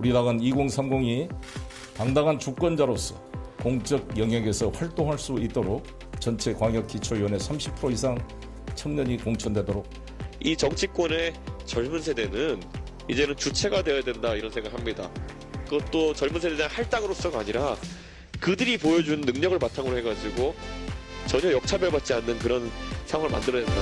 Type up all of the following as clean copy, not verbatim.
우리 당은 2030이 당당한 주권자로서 공적 영역에서 활동할 수 있도록 전체 광역기초위원회 30% 이상 청년이 공천되도록. 이 정치권의 젊은 세대는 이제는 주체가 되어야 된다, 이런 생각합니다. 그것도 젊은 세대의 할당으로서가 아니라 그들이 보여준 능력을 바탕으로 해가지고 전혀 역차별받지 않는 그런 상황을 만들어야 된다.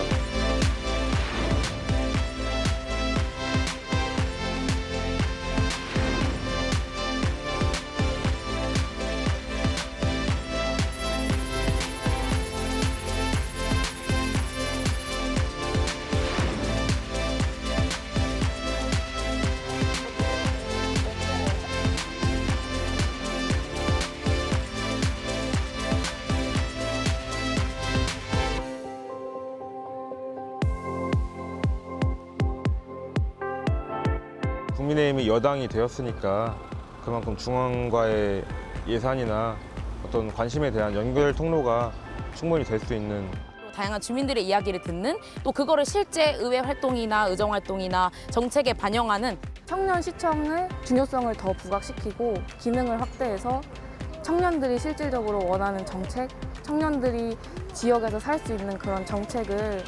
국민의힘이 여당이 되었으니까 그만큼 중앙과의 예산이나 어떤 관심에 대한 연결 통로가 충분히 될 수 있는, 다양한 주민들의 이야기를 듣는, 또 그거를 실제 의회 활동이나 의정 활동이나 정책에 반영하는 청년 시청의 중요성을 더 부각시키고 기능을 확대해서 청년들이 실질적으로 원하는 정책, 청년들이 지역에서 살 수 있는 그런 정책을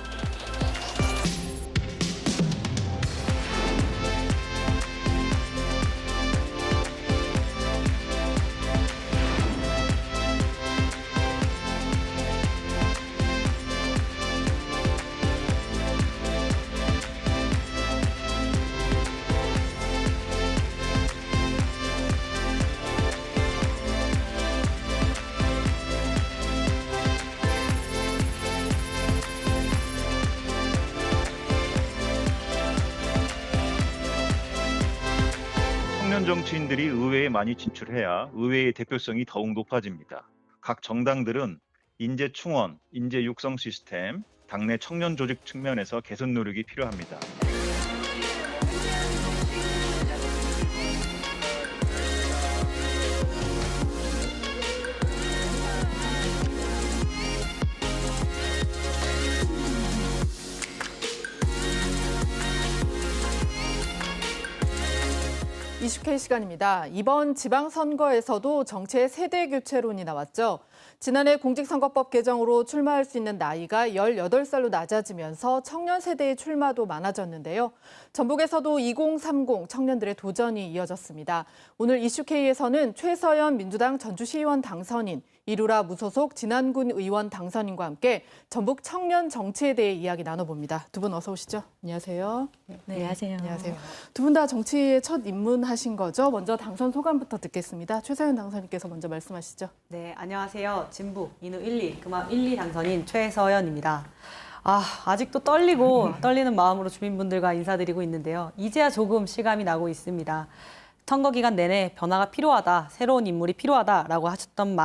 청년 정치인들이 의회에 많이 진출해야 의회의 대표성이 더욱 높아집니다. 각 정당들은 인재 충원, 인재 육성 시스템, 당내 청년 조직 측면에서 개선 노력이 필요합니다. 이슈K 시간입니다. 이번 지방선거에서도 정치의 세대 교체론이 나왔죠. 지난해 공직선거법 개정으로 출마할 수 있는 나이가 18살로 낮아지면서 청년 세대의 출마도 많아졌는데요. 전북에서도 2030 청년들의 도전이 이어졌습니다. 오늘 이슈K에서는 최서연 민주당 전주시의원 당선인, 이루라 무소속 진안군 의원 당선인과 함께 전북 청년 정치에 대해 이야기 나눠봅니다. 두 분 어서 오시죠. 안녕하세요. 네, 안녕하세요. 안녕하세요. 두 분 다 정치에 첫 입문하신 거죠? 먼저 당선 소감부터 듣겠습니다. 최서연 당선인께서 먼저 말씀하시죠. 네, 안녕하세요. 진북 인후 1리, 금암 1리 당선인 최서연입니다. 아직도 떨리는 마음으로 주민분들과 인사드리고 있는데요. 이제야 조금 실감이 나고 있습니다. 선거 기간 내내 변화가 필요하다, 새로운 인물이 필요하다라고 하셨던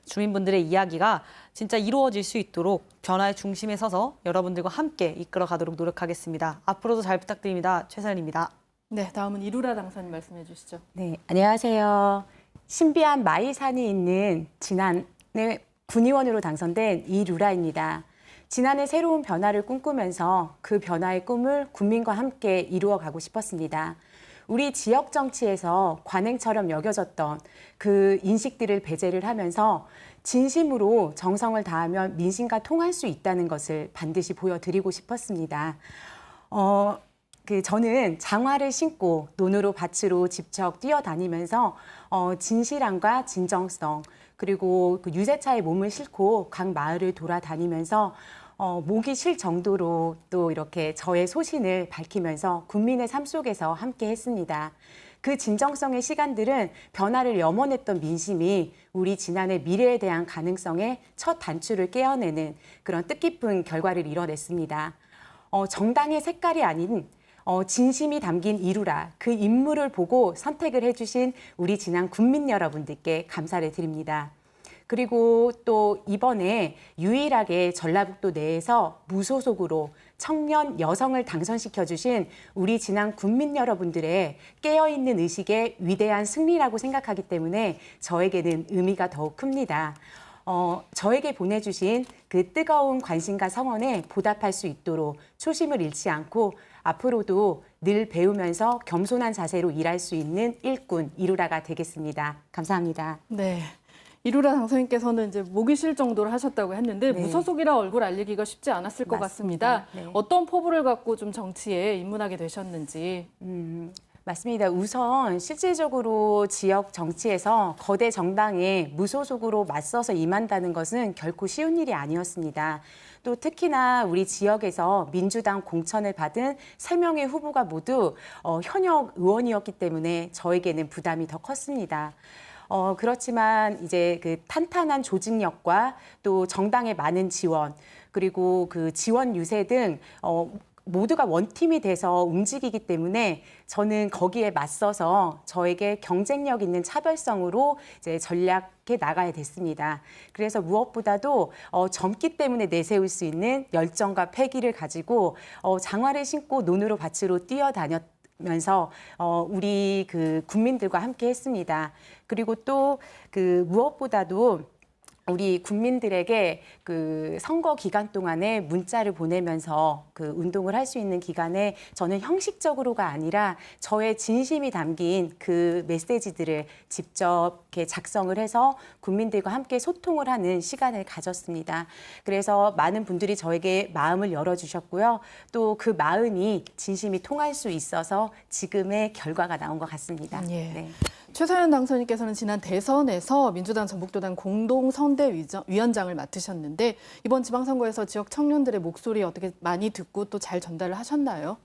주민분들의 이야기가 진짜 이루어질 수 있도록 변화의 중심에 서서 여러분들과 함께 이끌어 가도록 노력하겠습니다. 앞으로도 잘 부탁드립니다. 최서연입니다. 네, 다음은 이루라 당선인 말씀해 주시죠. 네, 안녕하세요. 신비한 마이산이 있는 진안의 군의원으로 당선된 이루라입니다. 진안의 새로운 변화를 꿈꾸면서 그 변화의 꿈을 국민과 함께 이루어 가고 싶었습니다. 우리 지역 정치에서 관행처럼 여겨졌던 그 인식들을 배제를 하면서 진심으로 정성을 다하면 민심과 통할 수 있다는 것을 반드시 보여드리고 싶었습니다. 저는 장화를 신고 논으로 밭으로 직접 뛰어다니면서 진실함과 진정성, 그리고 그 유세차에 몸을 싣고 각 마을을 돌아다니면서 목이 쉴 정도로 또 이렇게 저의 소신을 밝히면서 국민의 삶 속에서 함께 했습니다. 그 진정성의 시간들은 변화를 염원했던 민심이 우리 진안의 미래에 대한 가능성의 첫 단추를 깨어내는 그런 뜻깊은 결과를 이뤄냈습니다. 정당의 색깔이 아닌 진심이 담긴 이루라, 그 인물을 보고 선택을 해주신 우리 진안 국민 여러분들께 감사를 드립니다. 그리고 또 이번에 유일하게 전라북도 내에서 무소속으로 청년 여성을 당선시켜주신 우리 진안 국민 여러분들의 깨어있는 의식의 위대한 승리라고 생각하기 때문에 저에게는 의미가 더욱 큽니다. 저에게 보내주신 그 뜨거운 관심과 성원에 보답할 수 있도록 초심을 잃지 않고 앞으로도 늘 배우면서 겸손한 자세로 일할 수 있는 일꾼 이루라가 되겠습니다. 감사합니다. 네. 이루라 당선인께서는 이제 목이 쉴 정도로 하셨다고 했는데 네. 무소속이라 얼굴 알리기가 쉽지 않았을 것 맞습니다. 같습니다. 네. 어떤 포부를 갖고 좀 정치에 입문하게 되셨는지. 맞습니다. 우선 실질적으로 지역 정치에서 거대 정당에 무소속으로 맞서서 임한다는 것은 결코 쉬운 일이 아니었습니다. 또 특히나 우리 지역에서 민주당 공천을 받은 3명의 후보가 모두 현역 의원이었기 때문에 저에게는 부담이 더 컸습니다. 그렇지만 이제 그 탄탄한 조직력과 또 정당의 많은 지원, 그리고 그 지원 유세 등 모두가 원팀이 돼서 움직이기 때문에 저는 거기에 맞서서 저에게 경쟁력 있는 차별성으로 이제 전략해 나가야 됐습니다. 그래서 무엇보다도 젊기 때문에 내세울 수 있는 열정과 패기를 가지고 장화를 신고 논으로 밭으로 뛰어다녔면서 우리 그 국민들과 함께 했습니다. 그리고 또 그 무엇보다도 우리 국민들에게 그 선거 기간 동안에 문자를 보내면서 그 운동을 할 수 있는 기간에 저는 형식적으로가 아니라 저의 진심이 담긴 그 메시지들을 직접 이렇게 작성을 해서 국민들과 함께 소통을 하는 시간을 가졌습니다. 그래서 많은 분들이 저에게 마음을 열어주셨고요. 또 그 마음이 진심이 통할 수 있어서 지금의 결과가 나온 것 같습니다. 예. 네. 최서연 당선인께서는 지난 대선에서 민주당 전북도당 공동선대위원장을 맡으셨는데 이번 지방선거에서 지역 청년들의 목소리 어떻게 많이 듣고 또 잘 전달을 하셨나요?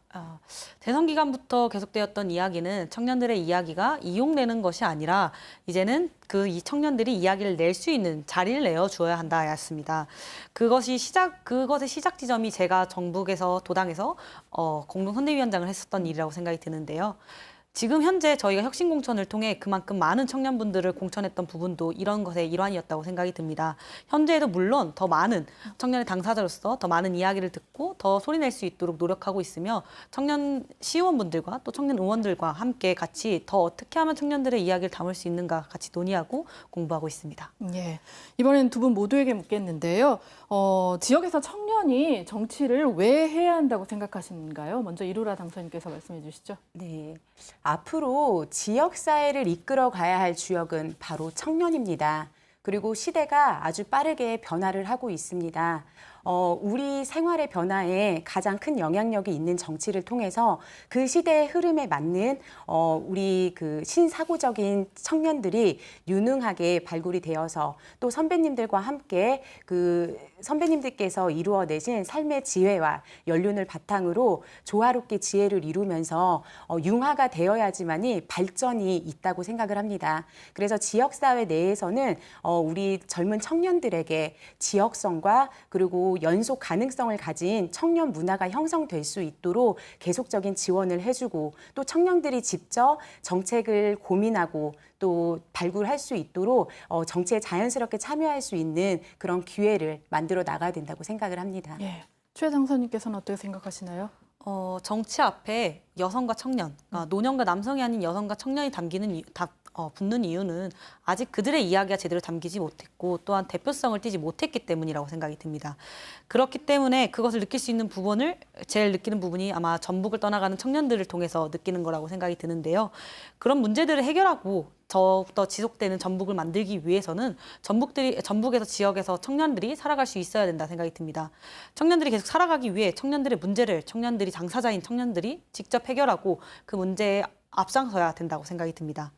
대선 기간부터 계속되었던 이야기는 청년들의 이야기가 이용되는 것이 아니라 이제는 이 청년들이 이야기를 낼 수 있는 자리를 내어주어야 한다였습니다. 그것의 시작 지점이 제가 전북에서 도당에서 공동선대위원장을 했었던 일이라고 생각이 드는데요. 지금 현재 저희가 혁신공천을 통해 그만큼 많은 청년분들을 공천했던 부분도 이런 것의 일환이었다고 생각이 듭니다. 현재에도 물론 더 많은 청년의 당사자로서 더 많은 이야기를 듣고 더 소리낼 수 있도록 노력하고 있으며 청년 시의원분들과 또 청년 의원들과 함께 같이 더 어떻게 하면 청년들의 이야기를 담을 수 있는가 같이 논의하고 공부하고 있습니다. 예. 이번에는 두 분 모두에게 묻겠는데요. 지역에서 청년이 정치를 왜 해야 한다고 생각하시는가요? 먼저 이루라 당선인께서 말씀해 주시죠. 네. 앞으로 지역사회를 이끌어 가야 할 주역은 바로 청년입니다. 그리고 시대가 아주 빠르게 변화를 하고 있습니다. 우리 생활의 변화에 가장 큰 영향력이 있는 정치를 통해서 그 시대의 흐름에 맞는 우리 그 신사고적인 청년들이 유능하게 발굴이 되어서 또 선배님들과 함께 그 선배님들께서 이루어내신 삶의 지혜와 연륜을 바탕으로 조화롭게 지혜를 이루면서 융화가 되어야지만이 발전이 있다고 생각을 합니다. 그래서 지역사회 내에서는 우리 젊은 청년들에게 지역성과 그리고 연속 가능성을 가진 청년 문화가 형성될 수 있도록 계속적인 지원을 해주고 또 청년들이 직접 정책을 고민하고 또 발굴할 수 있도록 정치에 자연스럽게 참여할 수 있는 그런 기회를 만들어 나가야 된다고 생각을 합니다. 예. 최 당선인께서는 어떻게 생각하시나요? 정치 앞에 여성과 청년, 노년과 남성이 아닌 여성과 청년이 붙는 이유는 아직 그들의 이야기가 제대로 담기지 못했고 또한 대표성을 띠지 못했기 때문이라고 생각이 듭니다. 그렇기 때문에 그것을 느낄 수 있는 부분을 제일 느끼는 부분이 아마 전북을 떠나가는 청년들을 통해서 느끼는 거라고 생각이 드는데요. 그런 문제들을 해결하고 더욱더 지속되는 전북을 만들기 위해서는 전북에서 지역에서 청년들이 살아갈 수 있어야 된다 생각이 듭니다. 청년들이 계속 살아가기 위해 청년들의 문제를 청년들이 당사자인 청년들이 직접 해결하고 그 문제에 앞장서야 된다고 생각이 듭니다.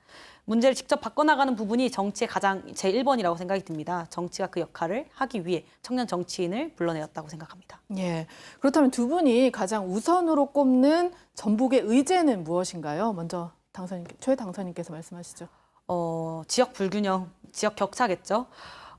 문제를 직접 바꿔나가는 부분이 정치의 가장 제1번이라고 생각이 듭니다. 정치가 그 역할을 하기 위해 청년 정치인을 불러내었다고 생각합니다. 예. 그렇다면 두 분이 가장 우선으로 꼽는 전북의 의제는 무엇인가요? 먼저 최 당선인께서 말씀하시죠. 지역 불균형, 지역 격차겠죠.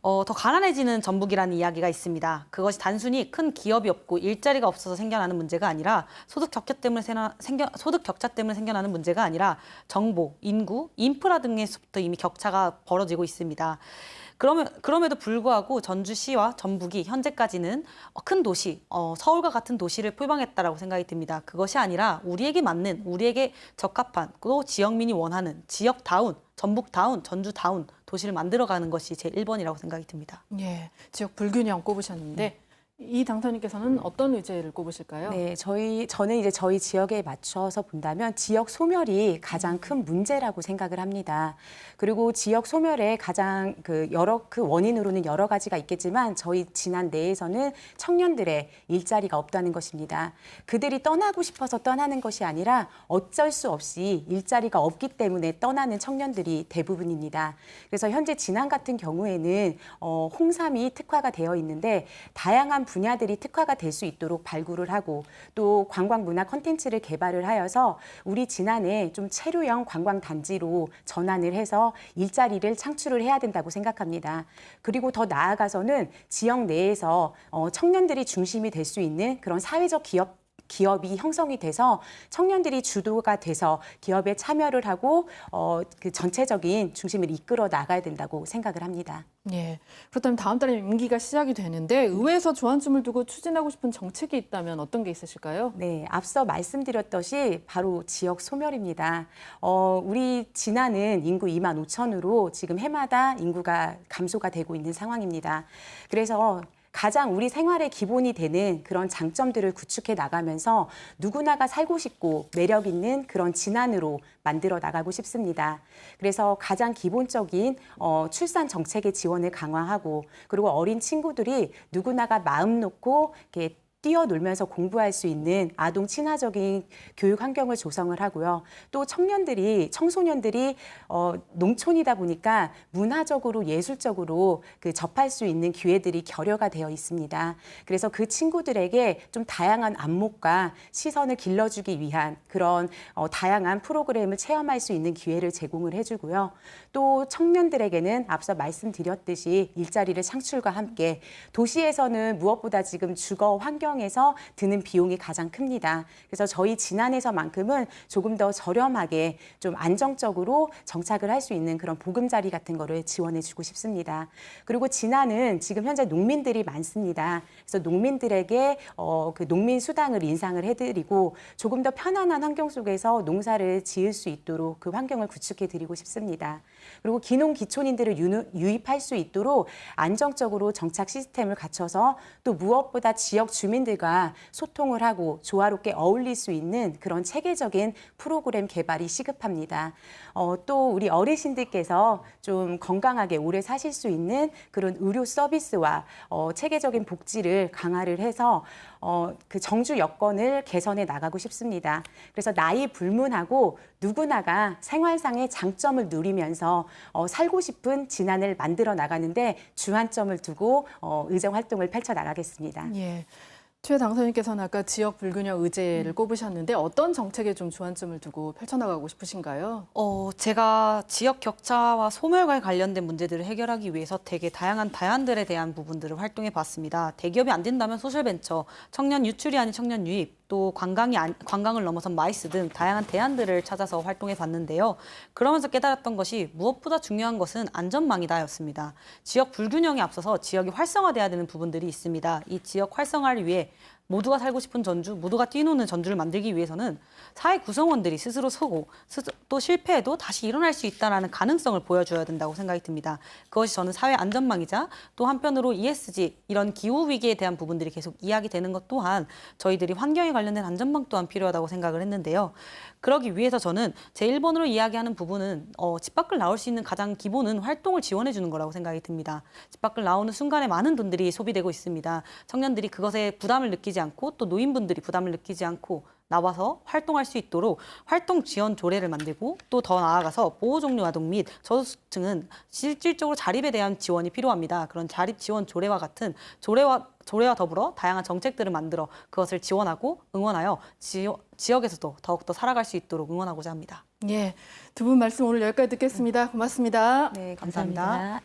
더 가난해지는 전북이라는 이야기가 있습니다. 그것이 단순히 큰 기업이 없고 일자리가 없어서 생겨나는 문제가 아니라 소득 격차 때문에 생겨나는 문제가 아니라 정보, 인구, 인프라 등에서부터 이미 격차가 벌어지고 있습니다. 그럼에도 불구하고 전주시와 전북이 현재까지는 큰 도시, 서울과 같은 도시를 표방했다라고 생각이 듭니다. 그것이 아니라 우리에게 맞는, 우리에게 적합한, 또 지역민이 원하는 지역다운, 전북다운, 전주다운 도시를 만들어가는 것이 제 1번이라고 생각이 듭니다. 예, 지역 불균형 꼽으셨는데 이 당선인께서는 어떤 의제를 꼽으실까요? 네, 저는 이제 저희 지역에 맞춰서 본다면 지역 소멸이 가장 큰 문제라고 생각을 합니다. 그리고 지역 소멸의 가장 그 원인으로는 여러 가지가 있겠지만 저희 진안 내에서는 청년들의 일자리가 없다는 것입니다. 그들이 떠나고 싶어서 떠나는 것이 아니라 어쩔 수 없이 일자리가 없기 때문에 떠나는 청년들이 대부분입니다. 그래서 현재 진안 같은 경우에는 홍삼이 특화가 되어 있는데 다양한 분야들이 특화가 될 수 있도록 발굴을 하고 또 관광 문화 콘텐츠를 개발을 하여서 우리 진안에 좀 체류형 관광 단지로 전환을 해서 일자리를 창출을 해야 된다고 생각합니다. 그리고 더 나아가서는 지역 내에서 청년들이 중심이 될 수 있는 그런 사회적 기업이 형성이 돼서 청년들이 주도가 돼서 기업에 참여를 하고 그 전체적인 중심을 이끌어 나가야 된다고 생각을 합니다. 예. 그렇다면 다음 달에 임기가 시작이 되는데 의회에서 주안점을 두고 추진하고 싶은 정책이 있다면 어떤 게 있으실까요? 네, 앞서 말씀드렸듯이 바로 지역 소멸입니다. 우리 진안은 인구 2만 5천으로 지금 해마다 인구가 감소가 되고 있는 상황입니다. 그래서 가장 우리 생활의 기본이 되는 그런 장점들을 구축해 나가면서 누구나가 살고 싶고 매력 있는 그런 진안으로 만들어 나가고 싶습니다. 그래서 가장 기본적인 출산 정책의 지원을 강화하고 그리고 어린 친구들이 누구나가 마음 놓고 이렇게 뛰어놀면서 공부할 수 있는 아동 친화적인 교육 환경을 조성을 하고요. 또 청소년들이 농촌이다 보니까 문화적으로 예술적으로 접할 수 있는 기회들이 결여가 되어 있습니다. 그래서 그 친구들에게 좀 다양한 안목과 시선을 길러주기 위한 그런 다양한 프로그램을 체험할 수 있는 기회를 제공을 해주고요. 또 청년들에게는 앞서 말씀드렸듯이 일자리를 창출과 함께 도시에서는 무엇보다 지금 주거 환경에서 드는 비용이 가장 큽니다. 그래서 저희 진안에서만큼은 조금 더 저렴하게 좀 안정적으로 정착을 할 수 있는 그런 보금자리 같은 거를 지원해주고 싶습니다. 그리고 진안은 지금 현재 농민들이 많습니다. 그래서 농민들에게 그 농민 수당을 인상을 해드리고 조금 더 편안한 환경 속에서 농사를 지을 수 있도록 그 환경을 구축해드리고 싶습니다. 그리고 기농 기촌인들을 유입할 수 있도록 안정적으로 정착 시스템을 갖춰서 또 무엇보다 지역 주민들과 소통을 하고 조화롭게 어울릴 수 있는 그런 체계적인 프로그램 개발이 시급합니다. 또 우리 어르신들께서 좀 건강하게 오래 사실 수 있는 그런 의료 서비스와 체계적인 복지를 강화를 해서 그 정주 여건을 개선해 나가고 싶습니다. 그래서 나이 불문하고 누구나가 생활상의 장점을 누리면서 살고 싶은 진안을 만들어 나가는데 주안점을 두고 의정 활동을 펼쳐 나가겠습니다. 예. 최 당선인께서는 아까 지역 불균형 의제를 꼽으셨는데 어떤 정책에 좀 주안점을 두고 펼쳐나가고 싶으신가요? 제가 지역 격차와 소멸과 관련된 문제들을 해결하기 위해서 되게 다양한 대안들에 대한 부분들을 활동해 봤습니다. 대기업이 안 된다면 소셜벤처, 청년 유출이 아닌 청년 유입, 또 관광을 넘어선 마이스 등 다양한 대안들을 찾아서 활동해 봤는데요. 그러면서 깨달았던 것이 무엇보다 중요한 것은 안전망이다였습니다. 지역 불균형에 앞서서 지역이 활성화돼야 되는 부분들이 있습니다. 이 지역 활성화를 위해 모두가 살고 싶은 전주, 모두가 뛰노는 전주를 만들기 위해서는 사회 구성원들이 스스로 서고 또 실패해도 다시 일어날 수 있다는 가능성을 보여줘야 된다고 생각이 듭니다. 그것이 저는 사회 안전망이자 또 한편으로 ESG, 이런 기후위기에 대한 부분들이 계속 이야기되는 것 또한 저희들이 환경에 관련된 안전망 또한 필요하다고 생각을 했는데요. 그러기 위해서 저는 제 1번으로 이야기하는 부분은 집 밖을 나올 수 있는 가장 기본은 활동을 지원해 주는 거라고 생각이 듭니다. 집 밖을 나오는 순간에 많은 돈들이 소비되고 있습니다. 청년들이 그것에 부담을 느끼지 않고 또 노인분들이 부담을 느끼지 않고 나와서 활동할 수 있도록 활동 지원 조례를 만들고 또 더 나아가서 보호 종류 아동 및 저소득층은 실질적으로 자립에 대한 지원이 필요합니다. 그런 자립 지원 조례와 같은 조례와 더불어 다양한 정책들을 만들어 그것을 지원하고 응원하여 지역에서도 더욱더 살아갈 수 있도록 응원하고자 합니다. 예, 두 분 말씀 오늘 여기까지 듣겠습니다. 고맙습니다. 네, 감사합니다.